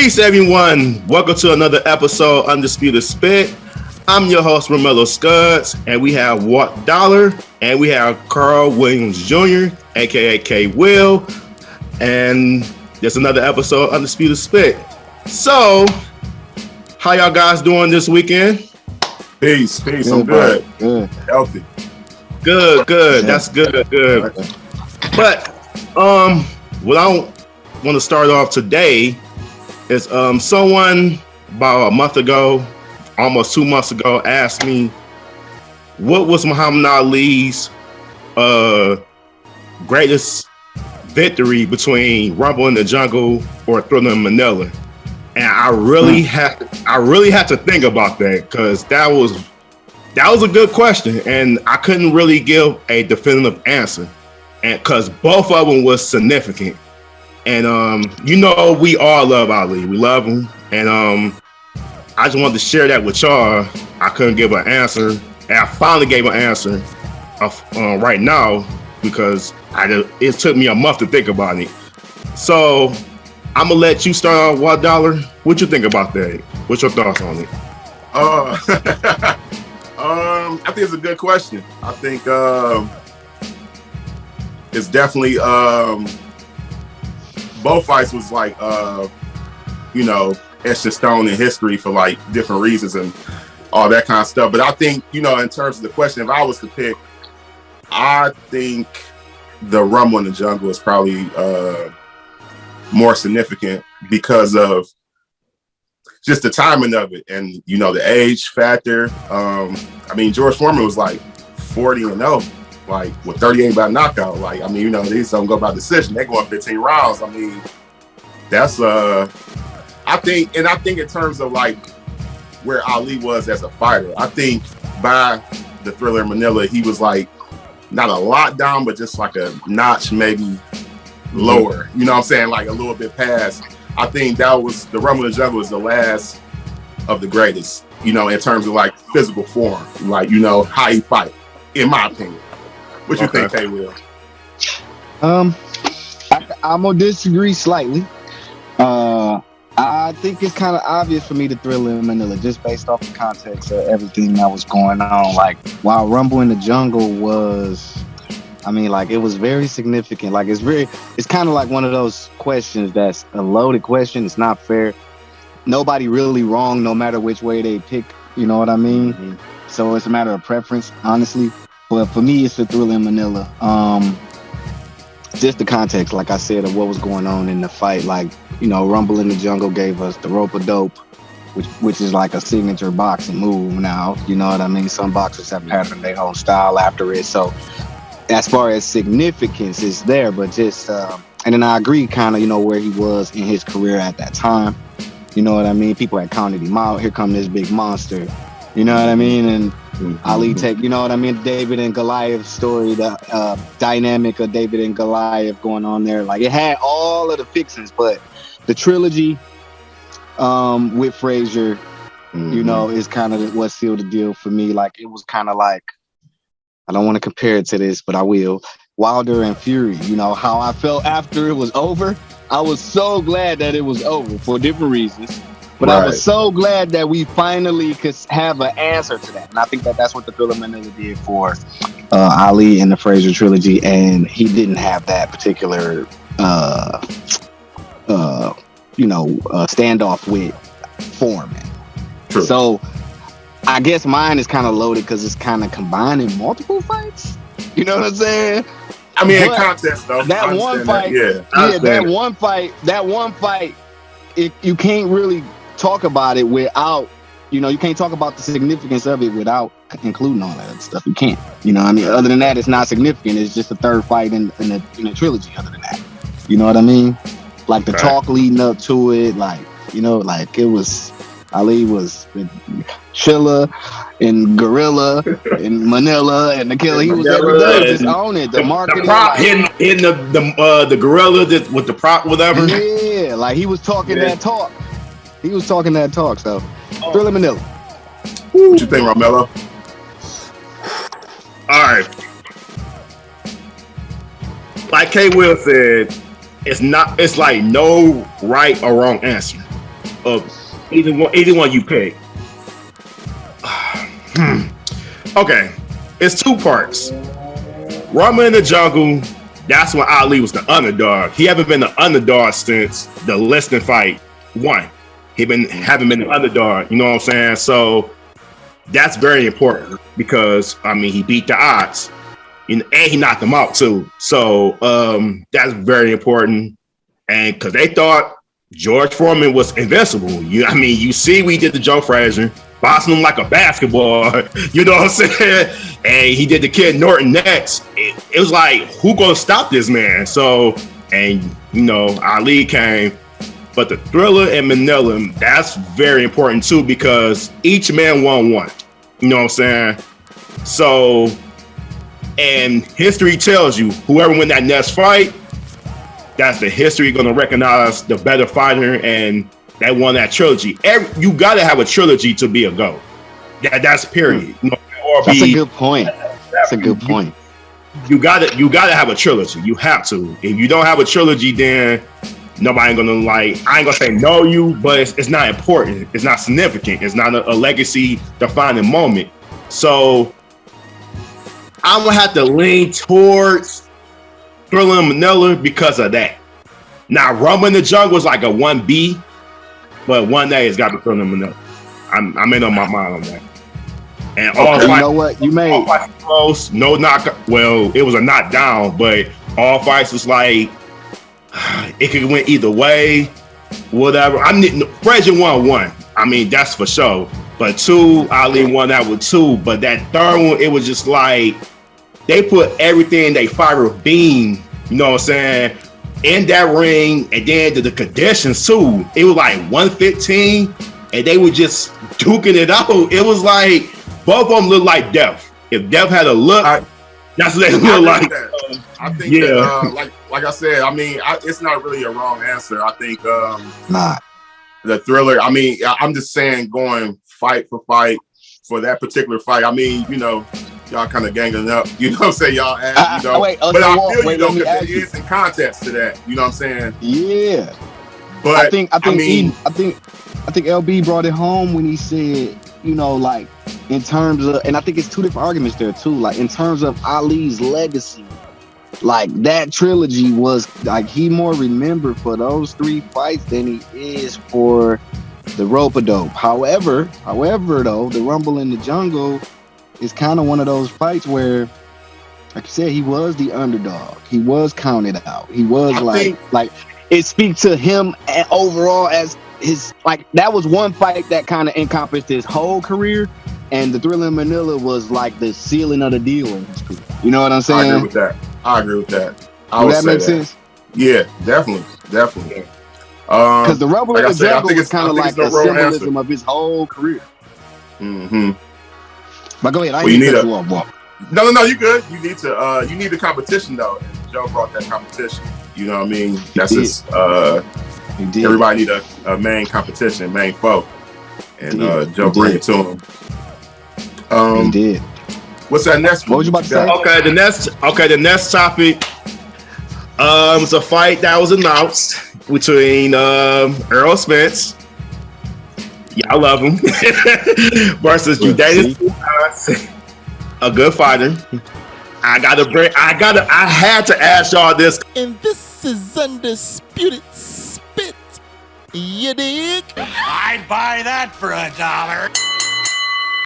Peace, everyone. Welcome to another episode of Undisputed Spit. I'm your host, Romello Skuggs, and we have Walt Dolla, and we have Karl Williams Jr., aka K. Will, and there's another episode of Undisputed Spit. So, how y'all guys doing this weekend? Peace. I'm good. Healthy. Good. That's good. But what I want to start off today is someone about a month ago, almost 2 months ago, asked me what was Muhammad Ali's greatest victory between Rumble in the Jungle or Thrilla in Manilla. And I really had to think about that, because that was a good question, and I couldn't really give a definitive answer, and because both of them was significant. And we all love Ali. We love him, and I just wanted to share that with y'all. I couldn't give an answer, and I finally gave an answer right now, because it took me a month to think about it. So I'm gonna let you start off, Walt Dolla. What you think about that? What's your thoughts on it? I think it's a good question. I think it's definitely both fights was like etched in stone in history for like different reasons and all that kind of stuff. But I think, in terms of the question, if I was to pick, I think the Rumble in the Jungle is probably more significant because of just the timing of it and the age factor. George Foreman was like 40-0, like with 38 by knockout. Like, these don't go by decision. They going 15 rounds. That's I think in terms of like where Ali was as a fighter, I think by the Thrilla in Manila, he was like not a lot down, but just like a notch maybe lower. You know what I'm saying? Like a little bit past. I think that was the Rumble in the Jungle was the last of the greatest, in terms of like physical form, like, how you fight, in my opinion. What you think, K. Will? I'm gonna disagree slightly. I think it's kind of obvious for me the Thrilla in Manila, just based off the context of everything that was going on. Like, while Rumble in the Jungle was, it was very significant. Like, it's kind of like one of those questions that's a loaded question. It's not fair. Nobody really wrong, no matter which way they pick. You know what I mean? Mm-hmm. So it's a matter of preference, honestly. But for me, it's the Thrilla in Manila. Just the context, like I said, of what was going on in the fight. Like, Rumble in the Jungle gave us the rope-a-dope, which is like a signature boxing move now. You know what I mean? Some boxers have patterned their whole style after it. So as far as significance, it's there. But just, and then I agree kind of, where he was in his career at that time. You know what I mean? People had counted him out. Here come this big monster. You know what I mean? And Ali take, David and Goliath story, the dynamic of David and Goliath going on there. Like, it had all of the fixings, but the trilogy with Frazier, is kind of what sealed the deal for me. Like, it was kind of like, I don't want to compare it to this, but I will. Wilder and Fury, how I felt after it was over. I was so glad that it was over for different reasons. But right. I was so glad that we finally could have an answer to that. And I think that that's what the Thrilla Manila did for Ali and the Frazier trilogy. And he didn't have that particular, standoff with Foreman. True. So I guess mine is kind of loaded because it's kind of combining multiple fights. You know what I'm saying? In context, though. That one fight, that one fight, you can't really talk about it without, you can't talk about the significance of it without including all that other stuff. You can't, other than that, it's not significant. It's just the third fight in the trilogy. Other than that, you know what I mean? Like the talk leading up to it, like it was. Ali was with Chilla and Gorilla and Manila and the Killer. He was every day just on it. The marketing, the prop, hitting the Gorilla with the prop, whatever. Yeah, like he was talking that talk. He was talking that talk. So, Thrilla Manila. What you think, Romello? All right. Like K. Will said, it's like no right or wrong answer. of either one you pick. Okay, it's two parts. Rumble in the Jungle, that's when Ali was the underdog. He haven't been the underdog since the Liston fight 1. Haven't been the underdog, you know what I'm saying? So that's very important because he beat the odds. And he knocked them out too. So that's very important. And because they thought George Foreman was invincible. You see we did the Joe Frazier, boxing him like a basketball, you know what I'm saying? And he did the Kid Norton next. It was like, who gonna stop this man? So, and Ali came. But the Thrilla and Manilla, that's very important too because each man won one. You know what I'm saying? So, and history tells you, whoever win that next fight, that's the history going to recognize the better fighter, and that won that trilogy. You got to have a trilogy to be a GOAT. That's period. That's a good point. That's a good point. You got to have a trilogy. You have to. If you don't have a trilogy, then nobody ain't gonna I ain't gonna say know you, but it's not important. It's not significant. It's not a legacy defining moment. So I'm gonna have to lean towards Thrilla and Manilla because of that. Now, Rumble in the Jungle is like a 1B, but 1A has got to be Thrilla and Manilla. I made up my mind on that. And all you fights, know what? You made all fights close, no knock. Well, it was a knockdown, but all fights was like it could win either way, whatever. Frazier won 1. That's for sure. But 2, Ali won that with 2. But that third one, it was just like they put everything they fighter beam, you know what I'm saying, in that ring, and then the conditions too. It was like 115, and they were just duking it out. It was like both of them looked like Death. If Death had a look, that's what they look like. I think that, like I said, it's not really a wrong answer. I think the Thriller. I'm just saying, going fight for fight for that particular fight. Y'all kind of ganging up. You know what I'm saying? Y'all ask, but I feel though, because there is in context to that. You know what I'm saying? Yeah. But I think LB brought it home when he said, in terms of, and I think it's two different arguments there too. Like in terms of Ali's legacy, like that trilogy was like he more remembered for those 3 fights than he is for the rope-a-dope. However, though, the Rumble in the Jungle is kind of one of those fights where, like you said, he was the underdog. He was counted out. He was like it speaks to him overall as his, like, that was one fight that kind of encompassed his whole career, and the Thrilla in Manila was like the sealing of the deal in his career. You know what I'm saying? I agree with that. Does that make sense? Yeah, definitely. Because the Rumble in the Jungle is kind of like a symbolism of his whole career. Mm-hmm. But go ahead. I need to cut you off, Walt. No, you good. You need the competition though. And Joe brought that competition. You know what I mean? That's just everybody need a main competition, main foe, and Joe bring it to him. He did. What's that next one? What was you about to say? The next topic. It's a fight that was announced between Earl Spence, y'all love him, versus Judas, a good fighter. I had to ask y'all this. And this is Undisputed Spit. You dig? I'd buy that for $1.